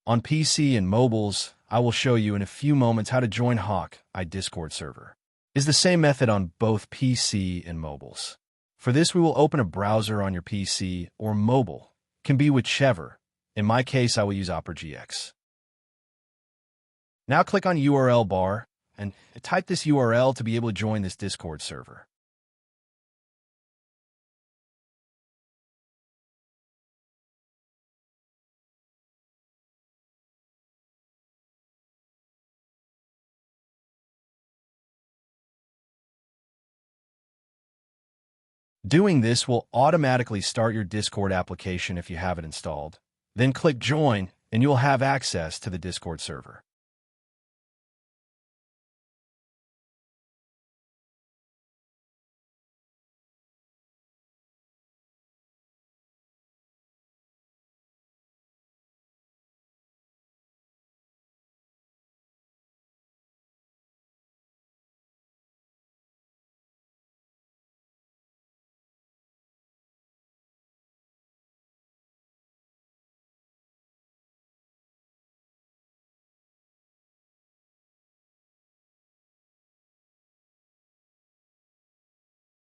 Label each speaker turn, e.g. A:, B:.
A: On PC and mobiles, I will show you in a few moments how to join Hawkeye Discord server. It's the same method on both PC and mobiles. For this, we will open a browser on your PC or mobile. Can be whichever. In my case, I will use Opera GX. Now click on URL bar and type this URL to be able to join this Discord server. Doing this will automatically start your Discord application if you have it installed. Then click Join, and you'll have access to the Discord server.